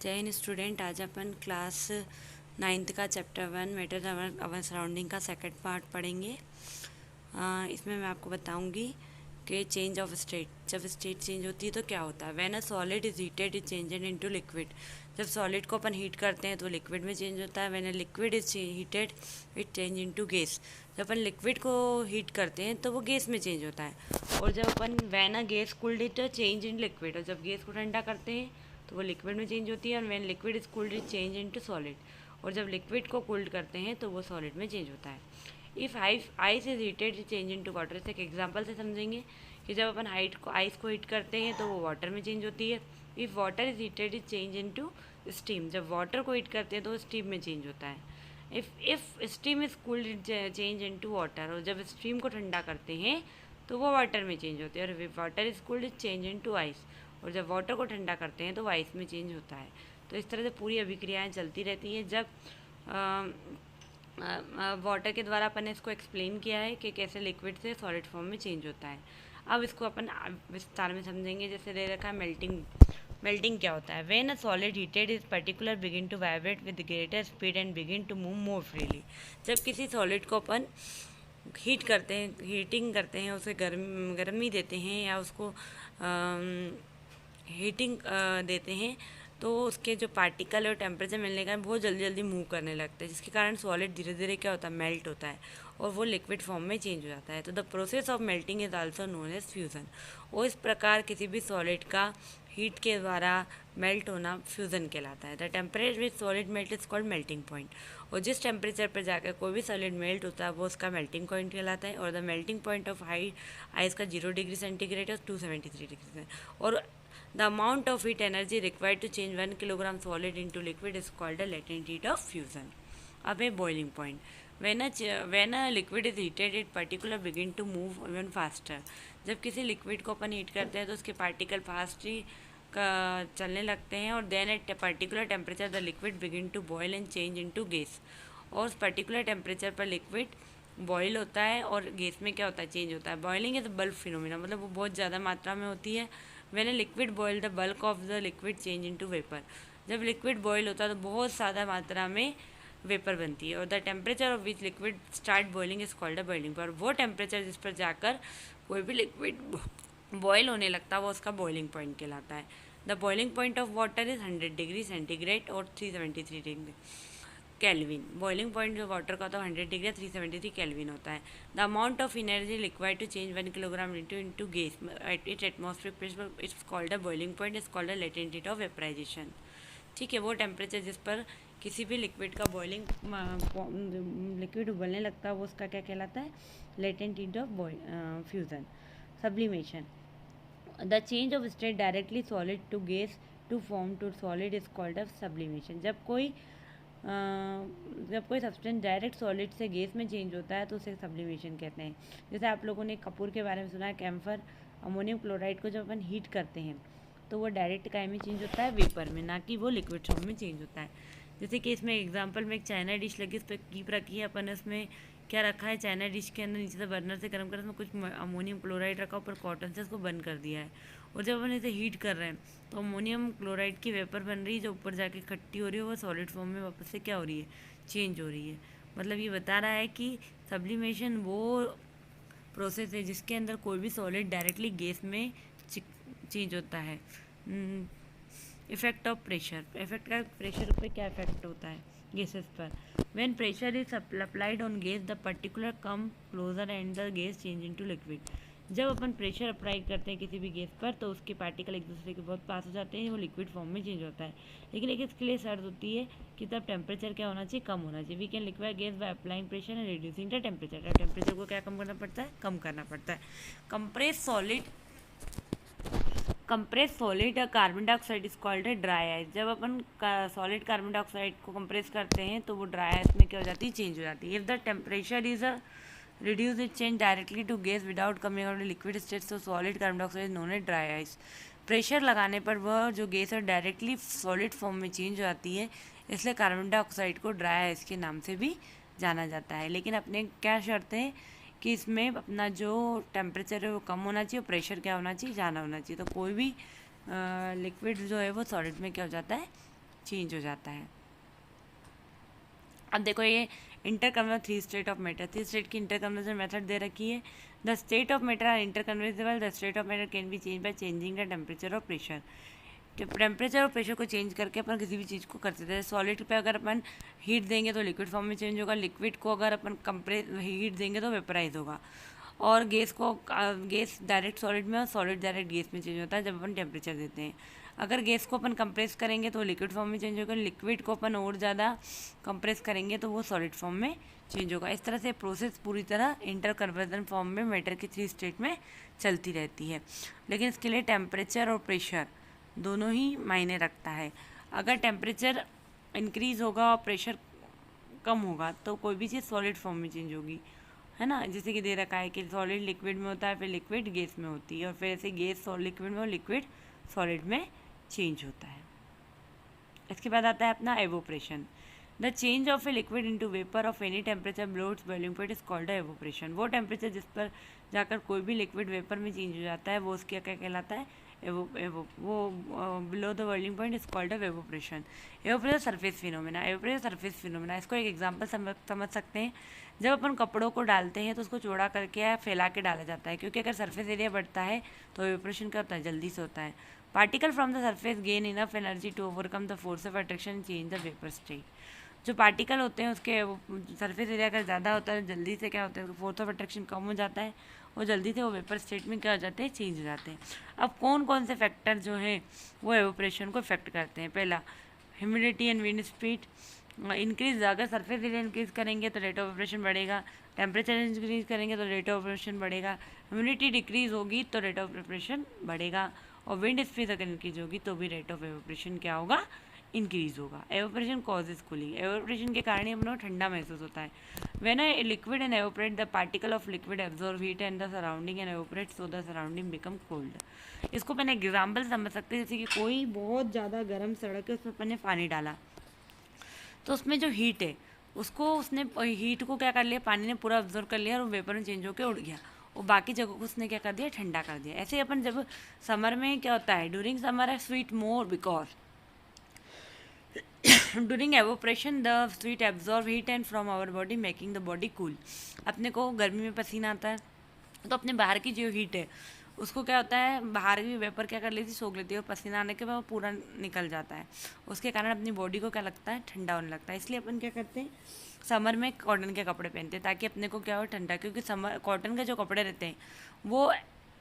जय हिंद स्टूडेंट। आज अपन class 9th का चैप्टर 1 मैटर अवर सराउंडिंग का सेकंड पार्ट पढ़ेंगे। इसमें मैं आपको बताऊंगी कि चेंज ऑफ स्टेट, जब स्टेट चेंज होती है तो क्या होता है। When a solid is heated is changed into liquid. जब सॉलिड को अपन हीट करते हैं तो लिक्विड में चेंज होता है। When a liquid is heated it change into gas. जब अपन लिक्विड को हीट करते हैं तो वो गैस में चेंज होता है। और जब अपन when a gas cooled it change in liquid, और जब गैस को ठंडा करते हैं तो वो लिक्विड में चेंज होती है। और when liquid is cooled it change into solid, और जब लिक्विड को कूल्ड करते हैं तो वो सॉलिड में चेंज होता है। If ice is heated it change into water. इसे एक एग्जांपल से समझेंगे कि जब अपन आइस को हीट करते हैं तो वो वाटर में चेंज होती है। If water is heated it change into steam. जब वाटर को हीट करते हैं तो वो स्टीम में चेंज होता है। If steam is cooled it change into water. और जब स्टीम को ठंडा करते हैं तो वो वाटर में चेंज होती है। और if water is cooled it change into ice. और जब वाटर को ठंडा करते हैं तो वो आइस में चेंज होता है। तो इस तरह से पूरी अभिक्रियाएं चलती रहती हैं। जब वाटर के द्वारा अपन ने इसको एक्सप्लेन किया है कि कैसे लिक्विड से सॉलिड फॉर्म में चेंज होता है। अब इसको अपन विस्तार में समझेंगे। जैसे दे रखा है मेल्टिंग। मेल्टिंग क्या होता है। When a solid heated is particular begin to vibrate with greater speed and begin to move more freely. जब किसी सॉलिड को अपन हीट करते हैं, हीटिंग करते हैं, उसे गर्मी देते हैं या उसको हीटिंग देते हैं तो उसके जो पार्टिकल और टेम्परेचर मिलने का बहुत जल्दी जल्दी मूव करने लगते हैं, जिसके कारण सॉलिड धीरे धीरे क्या होता है, मेल्ट होता है और वो लिक्विड फॉर्म में चेंज हो जाता है। तो the process of melting is also known as fusion. और इस प्रकार किसी भी सॉलिड का हीट के द्वारा मेल्ट होना फ्यूज़न कहलाता है। The temperature which solid melt is called melting point. और जिस टेम्परेचर पर जाकर कोई भी सॉलिड मेल्ट होता है वो उसका मेल्टिंग पॉइंट कहलाता है। और the melting point of ice का 0 डिग्री सेंटीग्रेड और 273 डिग्री। और the amount of heat energy required to change 1 kilogram solid into liquid is called a latent heat of fusion. अब है boiling point. When a liquid is heated, it particle begin to move even faster. जब किसी liquid को अपन heat करते हैं तो उसके particle fast ही चलने लगते हैं। और then at particular temperature the liquid begin to boil and change into gas. और उस पर्टिकुलर टेम्परेचर पर लिक्विड बॉयल होता है और गैस में क्या होता है, चेंज होता है। बॉइलिंग इज बल्क फिनोमिना, मतलब वो बहुत ज़्यादा मात्रा में होती है। When a liquid boil the bulk of the liquid change into vapour. जब लिक्विड बॉयल होता है तो बहुत ज़्यादा मात्रा में वेपर बनती है। और the temperature of which liquid start boiling is called a boiling point. वो टेम्परेचर जिस पर जाकर कोई भी लिक्विड बॉयल होने लगता है वो उसका बॉइलिंग पॉइंट कहलाता है। The boiling point of water is 100 degree centigrade और 373 डिग्री केल्विन। बॉइलिंग पॉइंट जो वाटर का होता है 100 डिग्री 373 केल्विन होता है। The amount of energy required to change 1 kilogram into gas at it atmospheric pressure it's called a boiling point is called a latent heat of vaporisation. ठीक है, वो temperature जिस पर किसी भी लिक्विड का बॉइलिंग लिक्विड उबलने लगता है वो उसका क्या कहलाता है, latent heat of fusion. Sublimation, the change of state directly solid to gas to form to solid is called a sublimation. जब कोई सब्सटेंस डायरेक्ट सॉलिड से गैस में चेंज होता है तो उसे सब्लिमेशन कहते हैं। जैसे आप लोगों ने कपूर के बारे में सुना है, कैम्फर अमोनियम क्लोराइड को जब अपन हीट करते हैं तो वो डायरेक्ट काय में चेंज होता है, वेपर में, ना कि वो लिक्विड फॉर्म में चेंज होता है। जैसे कि इसमें एग्जांपल में एक चाइना डिश लगी, उस पर कीप रखी है, अपन उसमें क्या रखा है, चाइना डिश के अंदर नीचे से बर्नर से गर्म कर उसमें कुछ अमोनियम क्लोराइड रखा, ऊपर कॉटन से उसको बंद कर दिया है। और जब अपन इसे हीट कर रहे हैं तो अमोनियम क्लोराइड की वेपर बन रही है जो ऊपर जाके इकट्ठी हो रही है, वो सॉलिड फॉर्म में वापस से क्या हो रही है, चेंज हो रही है। मतलब ये बता रहा है कि सब्लिमेशन वो प्रोसेस है जिसके अंदर कोई भी सॉलिड डायरेक्टली गैस में चेंज होता है। इफेक्ट ऑफ प्रेशर, इफेक्ट का प्रेशर पे क्या इफेक्ट होता है गैसेस पर। When pressure is applied on gas the particular come closer and the gas change into liquid. जब अपन प्रेशर अप्लाई करते हैं किसी भी गैस पर तो उसके पार्टिकल एक दूसरे के बहुत पास हो जाते हैं, वो लिक्विड फॉर्म में चेंज होता है। लेकिन एक इसके लिए शर्त होती है कि तब टेम्परेचर क्या होना चाहिए, कम होना चाहिए। We can liquid gas by applying pressure and reducing the temperature. Temperature को क्या कम करना पड़ता है, कम करना पड़ता है। Compress solid carbon dioxide is called है ड्राई आइस। जब अपन सॉलिड कार्बन डाइऑक्साइड को कंप्रेस करते हैं तो वो ड्राई आइस में क्या हो जाती है, चेंज हो जाती है। If the temperature is reduce it change directly to gas without coming out of liquid state, so solid carbon dioxide is known as dry ice। Pressure लगाने पर वह जो गैस है डायरेक्टली सॉलिड फॉर्म में change हो जाती है, इसलिए कार्बन डाइऑक्साइड को ड्राई आइस के नाम से भी जाना जाता है। लेकिन अपने क्या शर्त है कि इसमें अपना जो टेम्परेचर है वो कम होना चाहिए और प्रेशर क्या होना चाहिए, ज़्यादा होना चाहिए। तो कोई भी लिक्विड जो है वो सॉलिड में क्या हो जाता है, चेंज हो जाता है। अब देखो ये inter converse 3 state of matter, 3 state की इंटर कन्वर्जन मेथड दे रखी है। The state of matter are inter convertible, the state of matter can be change by changing the temperature और प्रेशर। टेम्परेचर और प्रेशर को चेंज करके अपन किसी भी चीज़ को कर सकते हैं। सॉलिड पे अगर अपन हीट देंगे तो लिक्विड फॉर्म में चेंज होगा, लिक्विड को अगर अपन हीट देंगे तो वेपराइज होगा, और गैस डायरेक्ट सॉलिड में और सॉलिड डायरेक्ट गैस में चेंज होता है जब अपन टेम्परेचर देते हैं। अगर गैस को अपन कंप्रेस करेंगे तो लिक्विड फॉर्म में चेंज होगा, लिक्विड को अपन और ज़्यादा कंप्रेस करेंगे तो वो सॉलिड फॉर्म में चेंज होगा। इस तरह से प्रोसेस पूरी तरह इंटर कन्वर्जन फॉर्म में मैटर की 3 स्टेट में चलती रहती है। लेकिन इसके लिए टेम्परेचर और प्रेशर दोनों ही मायने रखता है। अगर टेम्परेचर इंक्रीज होगा और प्रेशर कम होगा तो कोई भी चीज़ सॉलिड फॉर्म में चेंज होगी, है ना। जैसे कि दे रखा है कि सॉलिड लिक्विड में होता है, फिर लिक्विड गैस में होती है, और फिर ऐसे गैस लिक्विड में और लिक्विड सॉलिड में चेंज होता है। इसके बाद आता है अपना evaporation. The change of a liquid into vapour of any temperature below it's boiling point is called evaporation. वो टेम्परेचर जिस पर जाकर कोई भी लिक्विड वेपर में चेंज हो जाता है वो उसके क्या कहलाता है, वो below the boiling point is called off evaporation. Evaporation surface phenomena, evaporation surface phenomena, इसको एक एग्जांपल समझ सकते हैं। जब अपन कपड़ों को डालते हैं तो उसको चौड़ा करके या फैला के डाला जाता है, क्योंकि अगर सरफेस एरिया बढ़ता है तो एवोप्रेशन क्या होता है, जल्दी से होता है। Particle from the surface gain enough energy to overcome the force of attraction and change the vapour state. जो पार्टिकल होते हैं उसके सरफेस एरिया अगर ज़्यादा होता है जल्दी से क्या होता है, फोर्स ऑफ अट्रैक्शन कम हो जाता है और जल्दी से वो वेपर स्टेट में क्या हो जाते हैं, चेंज हो जाते हैं। अब कौन कौन से फैक्टर जो हैं वो एवोप्रेशन को इफेक्ट करते हैं। पहला humidity and wind speed increase, अगर सरफेस एरिया इंक्रीज करेंगे तो रेट ऑफ ऑपरेशन बढ़ेगा, टेम्परेचर इंक्रीज करेंगे तो रेट ऑफ ऑपरेशन बढ़ेगा, ह्यूमिडिटी डिक्रीज होगी तो रेट ऑफ ऑपरेशन बढ़ेगा, और विंड स्पीड अगर इंक्रीज होगी तो भी रेट ऑफ एवोप्रेशन क्या होगा, इंक्रीज होगा। एवोप्रेशन कॉजेज कूलिंग, एवोप्रेशन के कारण ही हम लोग ठंडा महसूस होता है। When a liquid and evaporate the particle of liquid absorb heat and the surrounding and evaporate so the surrounding become cold. इसको मैंने एग्जाम्पल समझ सकते हैं, जैसे कि कोई बहुत ज़्यादा गर्म सड़क है उसमें अपन ने पानी डाला तो उसमें जो हीट है उसको उसने हीट को क्या कर लिया, पानी ने पूरा ऑब्जर्व कर लिया और वेपर में चेंज होकर उड़ गया और बाकी जगह को उसने क्या कर दिया, ठंडा कर दिया। ऐसे अपन जब समर में क्या होता है, ड्यूरिंग समर है sweat more because during evaporation the sweat absorb heat and from our body making the body cool. अपने को गर्मी में पसीना आता है तो अपने बाहर की जो हीट है उसको क्या होता है, बाहर की वेपर क्या कर लेती, सोख लेती है और पसीना आने के बाद वो पूरा निकल जाता है, उसके कारण अपनी बॉडी को क्या लगता है, ठंडा होने लगता है। इसलिए अपन क्या करते हैं, समर में कॉटन के कपड़े पहनते हैं ताकि अपने को क्या हो, ठंडा, क्योंकि समर कॉटन के जो कपड़े रहते हैं वो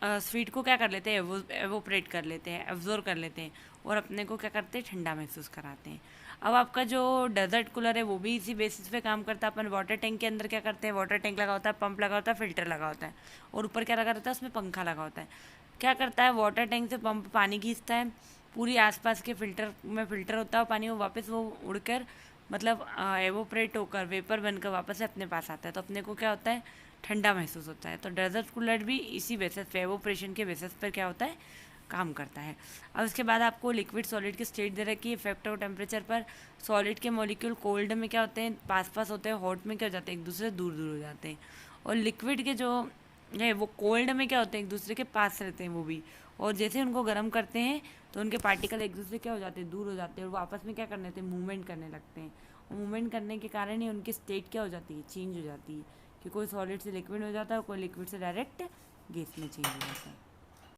स्वीट को क्या कर लेते हैं, एवोपरेट कर लेते हैं, एब्जॉर्ब कर लेते हैं और अपने को क्या करते हैं, ठंडा महसूस कराते हैं। अब आपका जो डेजर्ट कूलर है वो भी इसी बेसिस पे काम करता है। अपन वाटर टैंक के अंदर क्या करते हैं, वाटर टैंक लगा होता है, पंप लगा होता है, फिल्टर लगा होता है और ऊपर क्या लगा रहता है, उसमें पंखा लगा होता है। क्या करता है, वाटर टैंक से पंप पानी खींचता है, पूरी आसपास के फिल्टर में फिल्टर होता है पानी, वो वापस वो उड़कर मतलब एवोपरेट होकर वेपर बनकर वापस से अपने पास आता है, तो अपने को क्या होता है, ठंडा महसूस होता है। तो डेजर्ट कूलर भी इसी बेसिस पे, एवोपरेशन के बेसिस पर क्या होता है, काम करता है। अब उसके बाद आपको लिक्विड सॉलिड की स्टेट दे रखी है, इफेक्ट ऑफ टेम्परेचर पर। सॉलिड के मॉलिक्यूल कोल्ड में क्या होते हैं, पास पास होते हैं, हॉट में क्या हो जाते हैं, एक दूसरे से दूर दूर हो जाते हैं, और लिक्विड के जो है वो कोल्ड में क्या होते हैं, एक दूसरे के पास रहते हैं वो भी, और जैसे उनको गर्म करते हैं तो उनके पार्टिकल एक दूसरे क्या हो जाते हैं, दूर हो जाते हैं और वो आपस में क्या करने लगते हैं, मूवमेंट करने लगते हैं। और मूवमेंट करने के कारण ही उनकी स्टेट क्या हो जाती है, चेंज हो जाती है, कि कोई सॉलिड से लिक्विड हो जाता है और कोई लिक्विड से डायरेक्ट गैस में चेंज हो जाता है।